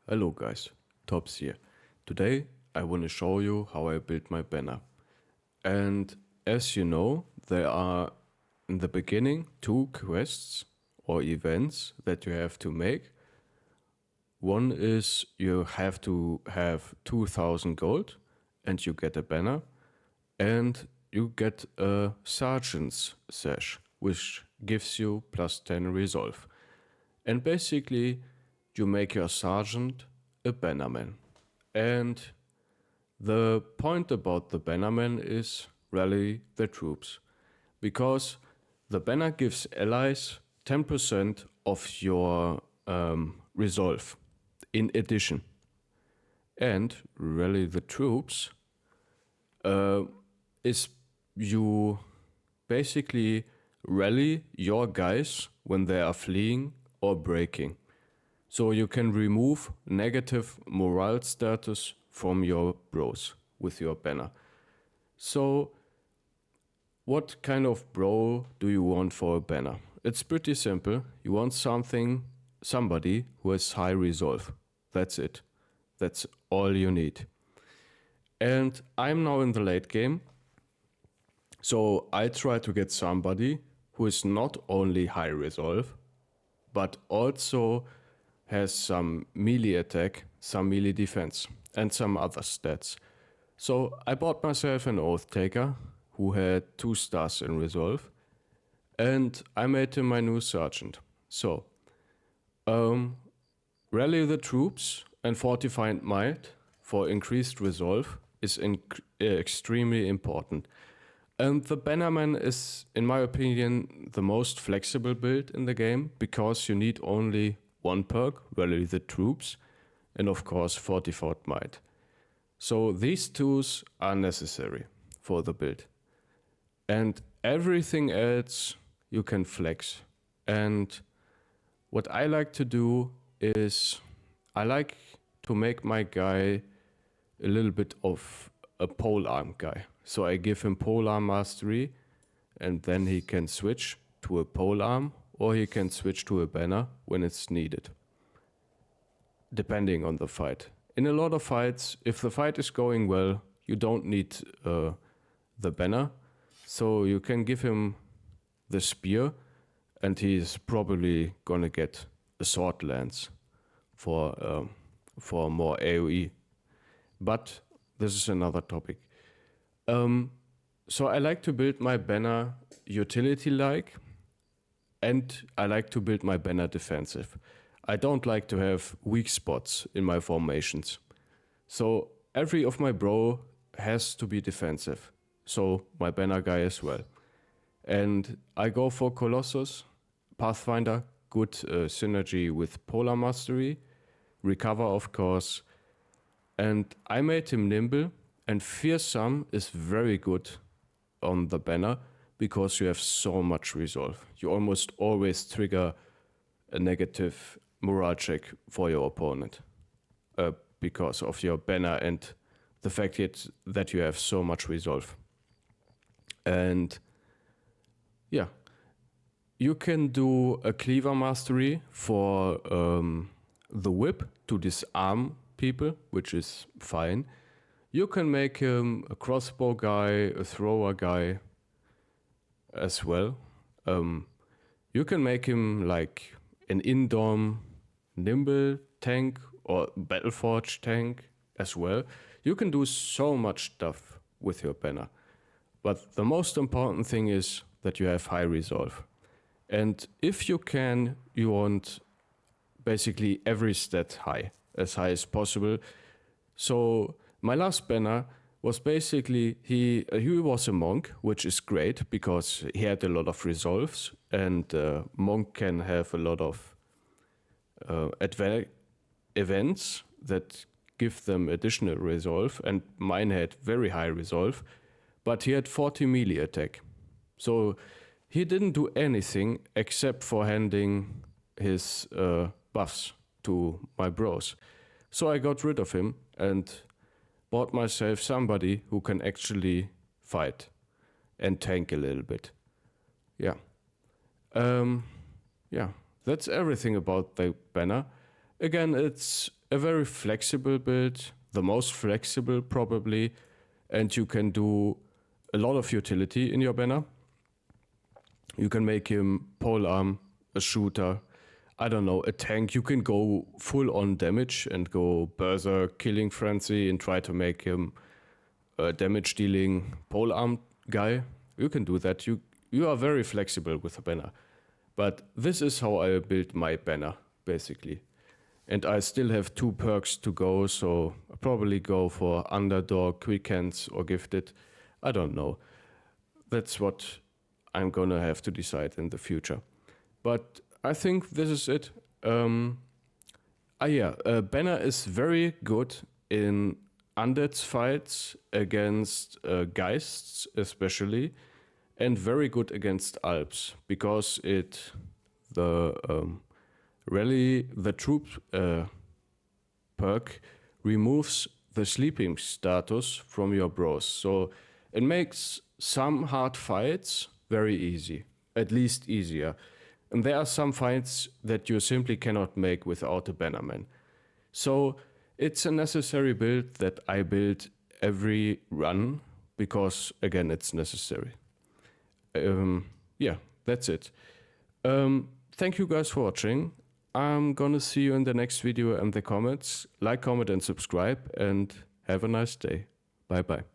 Hello guys, Tops here. Today I want to show you how I built my banner. And as you know, there are in the beginning two quests or events that you have to make. One is you have to have 2000 gold and you get a banner, and you get a sergeant's sash which gives you plus 10 resolve. And basically you make your sergeant a bannerman. And the point about the bannerman is rally the troops, because the banner gives allies 10% of your resolve in addition. And rally the troops is you basically rally your guys when they are fleeing or breaking. So you can remove negative morale status from your bros with your banner. So what kind of bro do you want for a banner? It's pretty simple. You want somebody who has high resolve. That's it. That's all you need. And I'm now in the late game. So I try to get somebody who is not only high resolve, but also has some melee attack, some melee defense, and some other stats. So I bought myself an Oath Taker who had 2 stars in resolve, and I made him my new sergeant. So, rally the troops and fortify might for increased resolve is extremely important. And the Bannerman is, in my opinion, the most flexible build in the game, because you need only one perk, rally the troops, and of course fortified might. So these tools are necessary for the build. And everything else you can flex. And what I like to do is I like to make my guy a little bit of a polearm guy. So I give him polearm mastery, and then he can switch to a polearm or he can switch to a banner when it's needed, depending on the fight. In a lot of fights, if the fight is going well, you don't need the banner, so you can give him the spear, and he's probably gonna get a sword lance for more AoE. But this is another topic. So I like to build my banner utility-like, and I like to build my banner defensive. I don't like to have weak spots in my formations. So every of my bro has to be defensive. So my banner guy as well. And I go for Colossus, Pathfinder, good synergy with Polar Mastery, Recover of course. And I made him nimble, and Fearsome is very good on the banner because you have so much resolve. You almost always trigger a negative morale check for your opponent because of your banner and the fact that you have so much resolve. And yeah, you can do a cleaver mastery for the whip to disarm people, which is fine. You can make him a crossbow guy, a thrower guy as well. You can make him like an Indom nimble tank or Battleforge tank as well. You can do so much stuff with your banner. But the most important thing is that you have high resolve. And if you can, you want basically every stat high as possible. So my last banner was basically, he was a monk, which is great because he had a lot of resolves, and monk can have a lot of events that give them additional resolve, and mine had very high resolve, but he had 40 melee attack. So he didn't do anything except for handing his buffs to my bros. So I got rid of him and bought myself somebody who can actually fight and tank a little bit. Yeah. Yeah, that's everything about the banner. Again, it's a very flexible build, the most flexible probably, and you can do a lot of utility in your banner. You can make him polearm, a shooter, I don't know, a tank. You can go full on damage and go berserk, killing frenzy, and try to make him a damage dealing polearm guy. You can do that. You are very flexible with a banner. But this is how I build my banner, basically. And I still have 2 perks to go, so I'll probably go for Underdog, Quick Hands, or Gifted. I don't know. That's what I'm gonna have to decide in the future. But I think this is it. Banner is very good in undead fights against Geists, especially, and very good against Alps because the troop perk removes the sleeping status from your bros. So it makes some hard fights very easy, at least easier. And there are some fights that you simply cannot make without a Bannerman. So it's a necessary build that I build every run because, again, it's necessary. That's it. Thank you guys for watching. I'm gonna see you in the next video and the comments. Like, comment, and subscribe, and have a nice day. Bye bye.